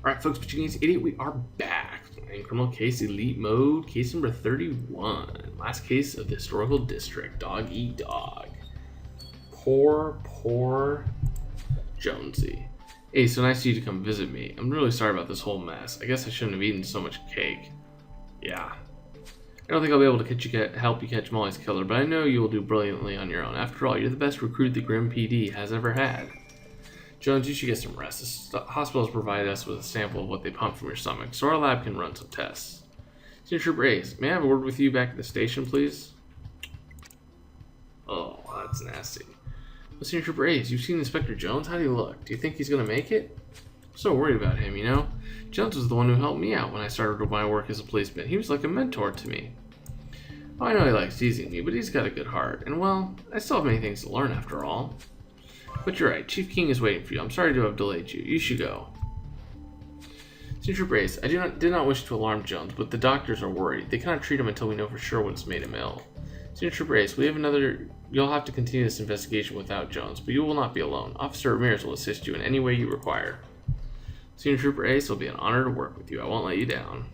Alright folks, but you guys idiot, we are back in criminal case elite mode, case number 31. Last case of the historical district, dog eat dog. Poor Jonesy. Hey, so nice of you to come visit me. I'm really sorry about this whole mess. I guess I shouldn't have eaten so much cake. Yeah. I don't think I'll be able to help you catch Molly's killer, but I know you will do brilliantly on your own. After all, you're the best recruit the Grim PD has ever had. Jones, you should get some rest. The hospital has provided us with a sample of what they pumped from your stomach, so our lab can run some tests. Senior Trooper Ace, may I have a word with you back at the station, please? Oh, that's nasty. Well, Senior Trooper Ace, you've seen Inspector Jones? How do you look? Do you think he's going to make it? I'm so worried about him, you know? Jones was the one who helped me out when I started my work as a policeman. He was like a mentor to me. Oh, I know he likes teasing me, but he's got a good heart. And, well, I still have many things to learn after all. But you're right, Chief King is waiting for you. I'm sorry to have delayed you. You should go. Senior Trooper Ace, I did not wish to alarm Jones, but the doctors are worried. They cannot treat him until we know for sure what's made him ill. Senior Trooper Ace, you'll have to continue this investigation without Jones, but you will not be alone. Officer Ramirez will assist you in any way you require. Senior Trooper Ace, it'll be an honor to work with you. I won't let you down.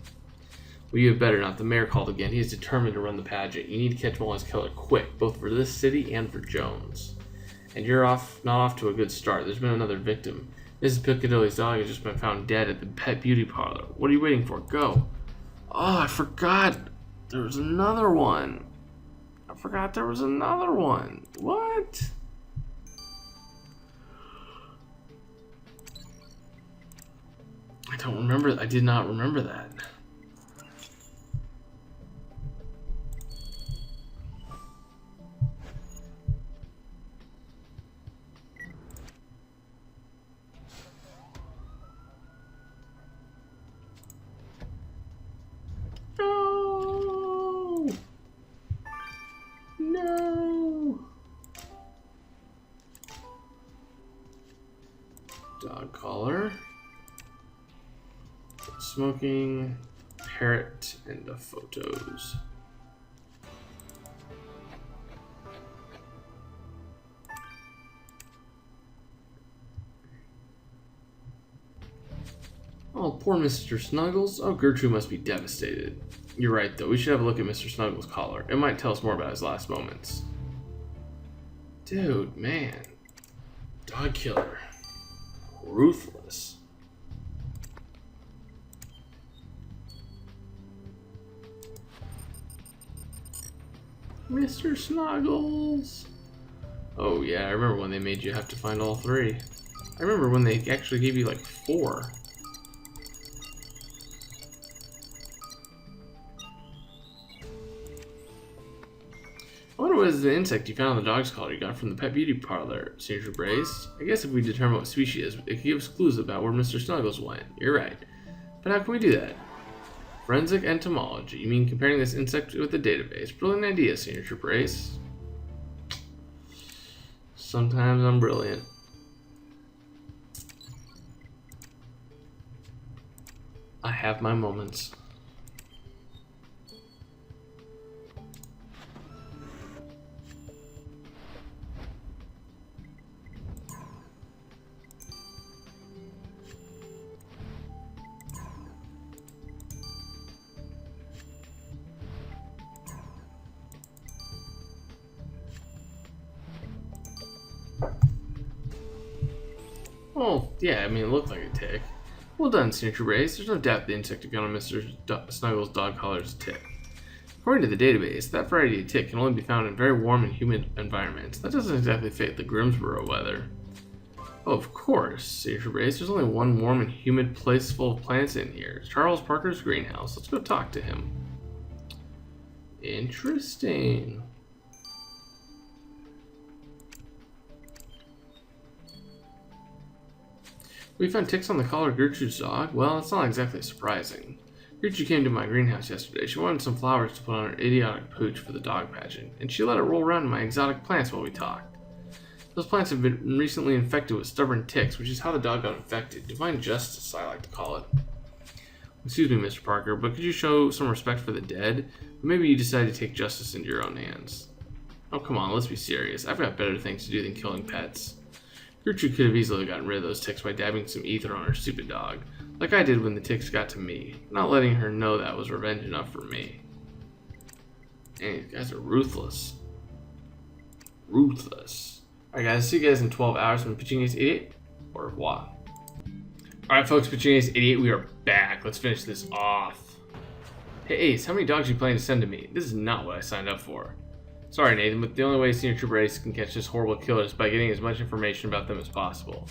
Well, you had better not. The mayor called again. He is determined to run the pageant. You need to catch Molly's killer quick, both for this city and for Jones. And you're not off to a good start. There's been another victim. Mrs. Piccadilly's dog has just been found dead at the pet beauty parlor. What are you waiting for? Go. Oh, I forgot. There was another one. What? I did not remember that. No. Dog collar. Smoking. Parrot and the photos. Oh, poor Mr. Snuggles. Oh, Gertrude must be devastated. You're right, though. We should have a look at Mr. Snuggles' collar. It might tell us more about his last moments. Dude, man. Dog killer. Ruthless. Mr. Snuggles. Oh, yeah, I remember when they made you have to find all three. I remember when they actually gave you like 4. I wonder what is the insect you found on the dog's collar you got from the pet beauty parlor, Senior Trooper Ace. I guess if we determine what species it could give us clues about where Mr. Snuggles went. You're right. But how can we do that? Forensic entomology. You mean comparing this insect with a database? Brilliant idea, Senior Trooper Ace. Sometimes I'm brilliant. I have my moments. Oh, yeah, I mean, it looked like a tick. Well done, Senior Trooper Ace. There's no doubt the insect you found on Mr. Snuggles' dog collar is a tick. According to the database, that variety of tick can only be found in very warm and humid environments. That doesn't exactly fit the Grimsboro weather. Oh, of course, Senior Trooper Ace. There's only one warm and humid place full of plants in here. Charles Parker's greenhouse. Let's go talk to him. Interesting. We found ticks on the collar of Gertrude's dog? Well, it's not exactly surprising. Gertrude came to my greenhouse yesterday. She wanted some flowers to put on her idiotic pooch for the dog pageant, and she let it roll around in my exotic plants while we talked. Those plants have been recently infected with stubborn ticks, which is how the dog got infected. Divine justice, I like to call it. Excuse me, Mr. Parker, but could you show some respect for the dead? Maybe you decide to take justice into your own hands. Oh, come on, let's be serious. I've got better things to do than killing pets. Gertrude could have easily gotten rid of those ticks by dabbing some ether on her stupid dog. Like I did when the ticks got to me. Not letting her know that was revenge enough for me. And these guys are ruthless. Ruthless. Alright guys, see you guys in 12 hours when Pitching Ace 88. Au revoir. Alright folks, Pitching Ace 88, we are back. Let's finish this off. Hey Ace, how many dogs are you planning to send to me? This is not what I signed up for. Sorry Nathan, but the only way Senior Trooper Ace can catch this horrible killer is by getting as much information about them as possible.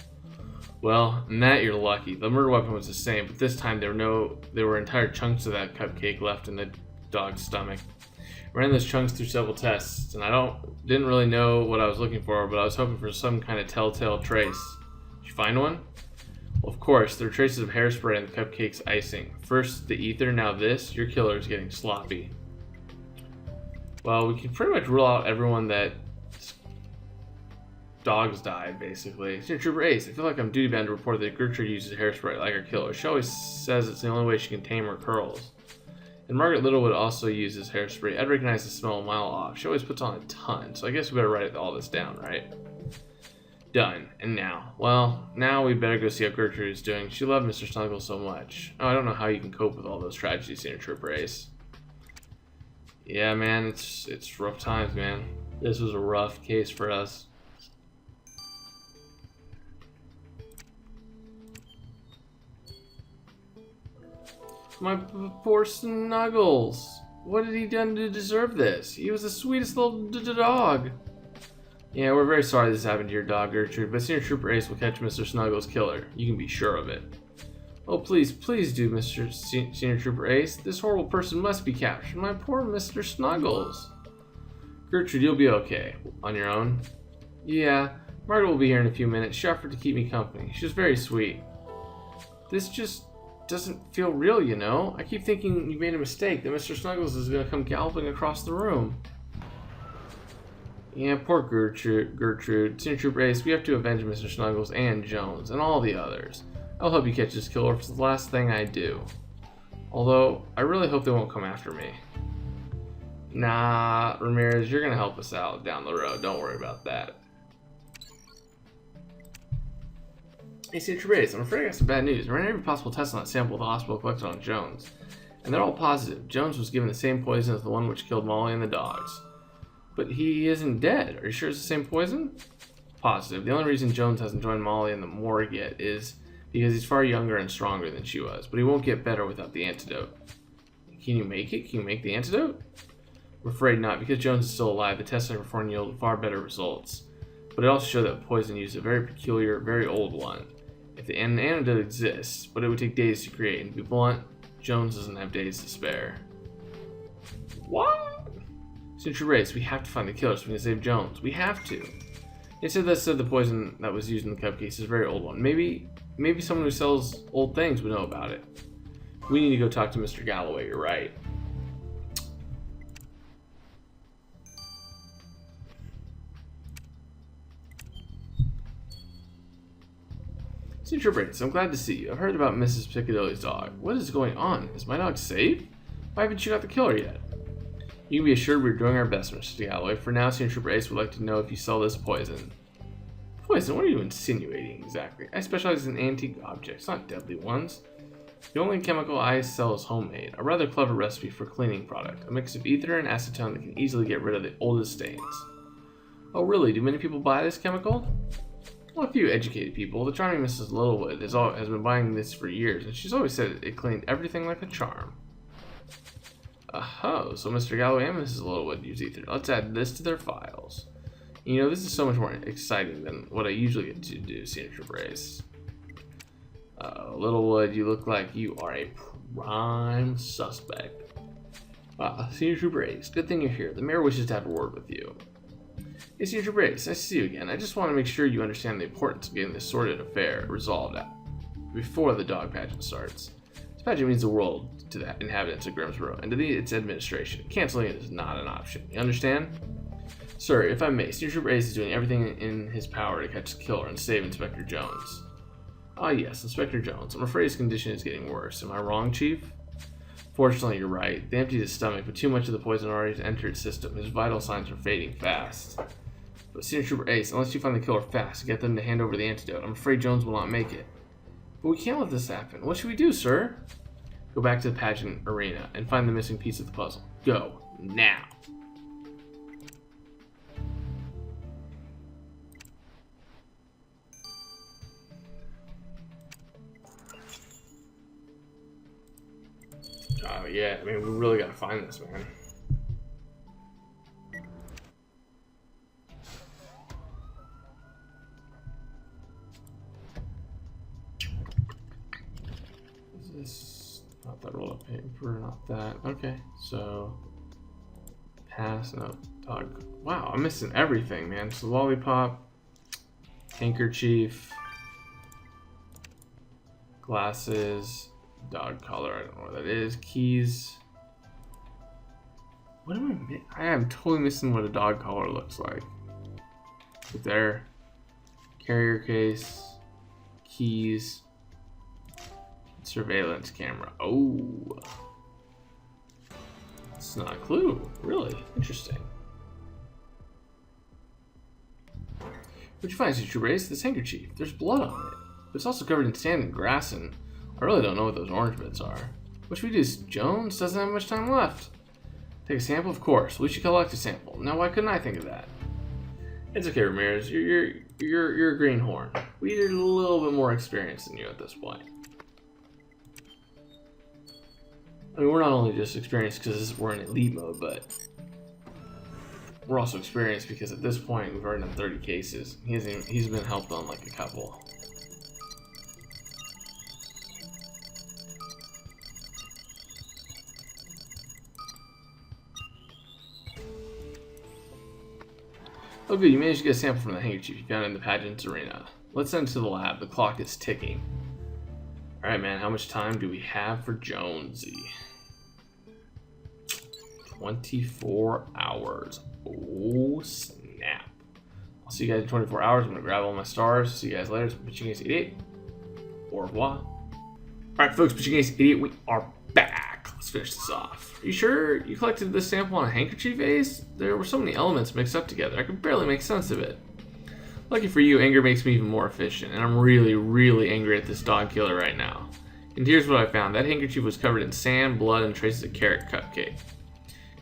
Well, in that you're lucky. The murder weapon was the same, but this time there were entire chunks of that cupcake left in the dog's stomach. I ran those chunks through several tests, and didn't really know what I was looking for, but I was hoping for some kind of telltale trace. Did you find one? Well, of course, there are traces of hairspray in the cupcake's icing. First the ether, now this. Your killer is getting sloppy. Well, we can pretty much rule out everyone that dogs died, basically. Senior Trooper Ace, I feel like I'm duty bound to report that Gertrude uses hairspray like her killer. She always says it's the only way she can tame her curls. And Margaret Littlewood also uses hairspray. I'd recognize the smell a mile off. She always puts on a ton, so I guess we better write all this down, right? Done. And now? Well, now we better go see how Gertrude is doing. She loved Mr. Snuggles so much. Oh, I don't know how you can cope with all those tragedies, Senior Trooper Ace. Yeah, man, it's rough times, man. This was a rough case for us. My poor Snuggles. What had he done to deserve this? He was the sweetest little dog. Yeah, we're very sorry this happened to your dog, Gertrude, but Senior Trooper Ace will catch Mr. Snuggles' killer. You can be sure of it. Oh, please, please do, Mr. Senior Trooper Ace. This horrible person must be captured. My poor Mr. Snuggles. Gertrude, you'll be okay. On your own? Yeah, Margaret will be here in a few minutes. She offered to keep me company. She was very sweet. This just doesn't feel real, you know? I keep thinking you made a mistake, that Mr. Snuggles is going to come galloping across the room. Yeah, poor Gertrude. Senior Trooper Ace, we have to avenge Mr. Snuggles and Jones and all the others. I'll help you catch this killer if it's the last thing I do. Although, I really hope they won't come after me. Nah, Ramirez, you're going to help us out down the road. Don't worry about that. Hey, Senior Trooper Ace, I'm afraid I got some bad news. I ran every possible test on that sample the hospital collected on Jones, and they're all positive. Jones was given the same poison as the one which killed Molly and the dogs. But he isn't dead. Are you sure it's the same poison? Positive. The only reason Jones hasn't joined Molly in the morgue yet is because he's far younger and stronger than she was, but he won't get better without the antidote. Can you make it? Can you make the antidote? I'm afraid not. Because Jones is still alive, the tests I performed yielded far better results. But it also showed that poison used a very peculiar, very old one. If an antidote exists, but it would take days to create, and to be blunt, Jones doesn't have days to spare. What? Since you're race, we have to find the killer so we can save Jones. We have to. It said the poison that was used in the cupcakes is a very old one. Maybe someone who sells old things would know about it. We need to go talk to Mr. Galloway, you're right. Senior Briggs, I'm glad to see you. I've heard about Mrs. Piccadilly's dog. What is going on? Is my dog safe? Why haven't you got the killer yet? You can be assured we're doing our best, Mr. Galloway. For now, Senior Trooper Ace would like to know if you sell this poison. Poison? What are you insinuating exactly? I specialize in antique objects, not deadly ones. The only chemical I sell is homemade, a rather clever recipe for cleaning product, a mix of ether and acetone that can easily get rid of the oldest stains. Oh really? Do many people buy this chemical? Well, a few educated people. The charming Mrs. Littlewood has been buying this for years, and she's always said it cleaned everything like a charm. Oh, so Mr. Galloway and Mrs. Littlewood use ether. Let's add this to their files. You know, this is so much more exciting than what I usually get to do, Senior Trooper Ace. Littlewood, you look like you are a prime suspect. Senior Trooper Ace, good thing you're here. The mayor wishes to have a word with you. Hey, Senior Trooper Ace, nice to see you again. I just want to make sure you understand the importance of getting this sordid affair resolved before the dog pageant starts. This pageant means the world to the inhabitants of Grimsboro and to its administration. Canceling it is not an option. You understand? Sir, if I may, Senior Trooper Ace is doing everything in his power to catch the killer and save Inspector Jones. Ah, yes, Inspector Jones. I'm afraid his condition is getting worse. Am I wrong, Chief? Fortunately, you're right. They emptied his stomach, but too much of the poison already entered his system. His vital signs are fading fast. But Senior Trooper Ace, unless you find the killer fast and get them to hand over the antidote, I'm afraid Jones will not make it. But we can't let this happen. What should we do, sir? Go back to the pageant arena and find the missing piece of the puzzle. Go. Now. Oh, yeah. I mean, we really gotta find this, man. Is this not that roll up paper? Not that. Okay, so pass. No, dog. Wow, I'm missing everything, man. So lollipop, handkerchief, glasses, dog collar. I don't know what that is. Keys. What am I am totally missing what a dog collar looks like. Right there. Carrier case, keys, surveillance camera. Oh, it's not a clue. Really interesting. What'd you find, Signature Brace? This handkerchief. There's blood on it, but it's also covered in sand and grass, and I really don't know what those orange bits are. What should we do? Jones doesn't have much time left. Take a sample, of course. We should collect a sample. Now, why couldn't I think of that? It's okay, Ramirez. You're a greenhorn. We need a little bit more experience than you at this point. I mean, we're not only just experienced because we're in elite mode, but we're also experienced because at this point we've already done 30 cases. He's been helped on like a couple. Oh good, you managed to get a sample from the handkerchief you found in the pageant's arena. Let's send it to the lab. The clock is ticking. Alright man, how much time do we have for Jonesy? 24 hours. Oh snap. I'll see you guys in 24 hours. I'm gonna grab all my stars. See you guys later. It's Pitching Ace 88. Au revoir. Alright folks, Pitching Ace 88, we are back. Let's finish this off. Are you sure you collected this sample on a handkerchief, Ace? There were so many elements mixed up together. I could barely make sense of it. Lucky for you, anger makes me even more efficient, and I'm really, really angry at this dog killer right now. And here's what I found. That handkerchief was covered in sand, blood, and traces of carrot cupcake.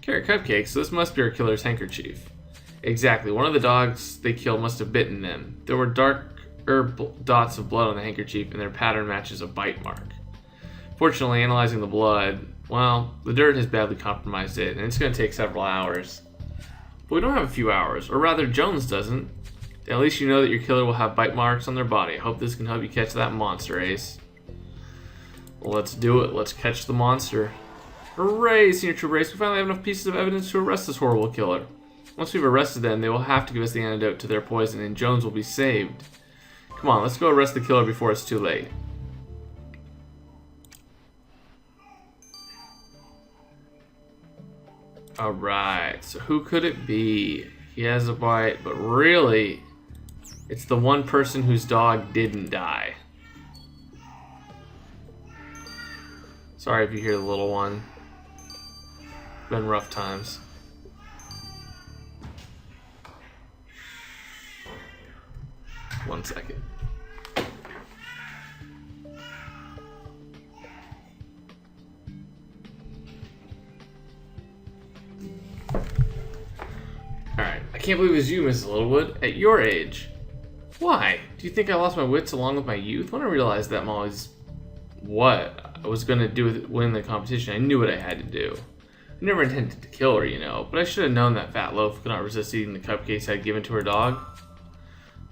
Carrot cupcake, so this must be our killer's handkerchief. Exactly, one of the dogs they killed must have bitten them. There were darker dots of blood on the handkerchief, and their pattern matches a bite mark. Fortunately, analyzing the blood, well, the dirt has badly compromised it, and it's going to take several hours. But we don't have a few hours, or rather, Jones doesn't. At least you know that your killer will have bite marks on their body. I hope this can help you catch that monster, Ace. Well, let's do it. Let's catch the monster. Hooray, Signature Brace. We finally have enough pieces of evidence to arrest this horrible killer. Once we've arrested them, they will have to give us the antidote to their poison, and Jones will be saved. Come on, let's go arrest the killer before it's too late. Alright, so who could it be? He has a bite, but really, it's the one person whose dog didn't die. Sorry if you hear the little one. Been rough times. One second. Alright, I can't believe it was you, Mrs. Littlewood, at your age. Why? Do you think I lost my wits along with my youth? When I realized that Molly's what I was going to do with win the competition, I knew what I had to do. I never intended to kill her, you know, but I should have known that fat loaf could not resist eating the cupcakes I'd given to her dog.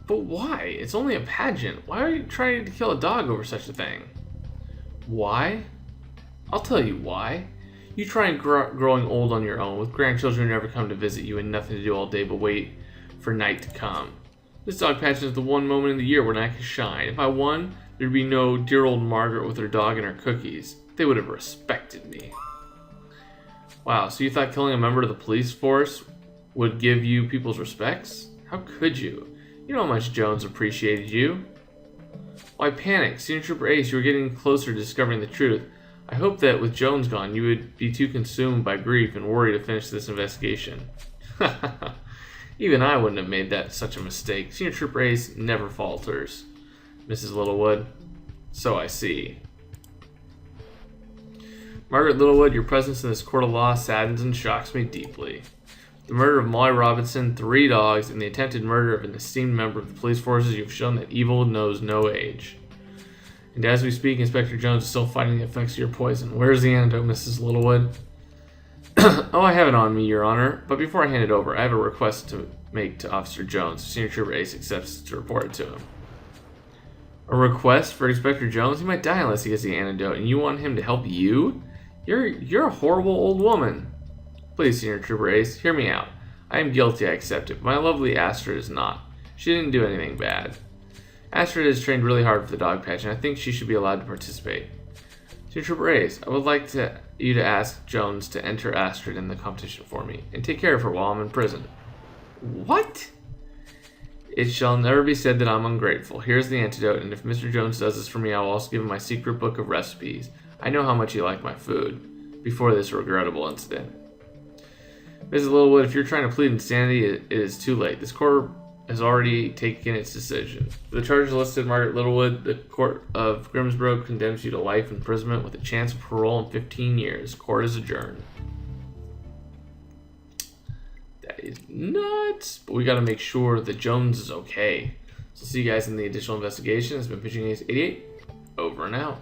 But why? It's only a pageant. Why are you trying to kill a dog over such a thing? Why? I'll tell you why. You try and growing old on your own, with grandchildren who never come to visit you and nothing to do all day but wait for night to come. This dog pageant is the one moment in the year when I can shine. If I won, there'd be no dear old Margaret with her dog and her cookies. They would have respected me. Wow, so you thought killing a member of the police force would give you people's respects? How could you? You know how much Jones appreciated you. Why panic? Senior Trooper Ace, you were getting closer to discovering the truth. I hope that with Jones gone, you would be too consumed by grief and worry to finish this investigation. Even I wouldn't have made that such a mistake. Senior Trooper Ace never falters, Mrs. Littlewood. So I see. Margaret Littlewood, your presence in this court of law saddens and shocks me deeply. The murder of Molly Robinson, 3 dogs, and the attempted murder of an esteemed member of the police forces, you've shown that evil knows no age. And as we speak, Inspector Jones is still fighting the effects of your poison. Where's the antidote, Mrs. Littlewood? Oh, I have it on me, Your Honor. But before I hand it over, I have a request to make to Officer Jones. Senior Trooper Ace accepts to report it to him. A request for Inspector Jones? He might die unless he gets the antidote, and you want him to help you? You're a horrible old woman. Please, Senior Trooper Ace, hear me out. I am guilty, I accept it, but my lovely Astrid is not. She didn't do anything bad. Astrid has trained really hard for the dog patch, and I think she should be allowed to participate. Senior Trooper Ace, I would like you to ask Jones to enter Astrid in the competition for me, and take care of her while I'm in prison. What? It shall never be said that I'm ungrateful. Here's the antidote, and if Mr. Jones does this for me, I will also give him my secret book of recipes. I know how much you like my food, before this regrettable incident. Mrs. Littlewood, if you're trying to plead insanity, it is too late. This court has already taken its decision. For the charges listed, Margaret Littlewood, the Court of Grimsborough condemns you to life imprisonment with a chance of parole in 15 years. Court is adjourned. That is nuts. But we got to make sure that Jones is okay. So see you guys in the additional investigation. It's been Pitching Ace 88. Over and out.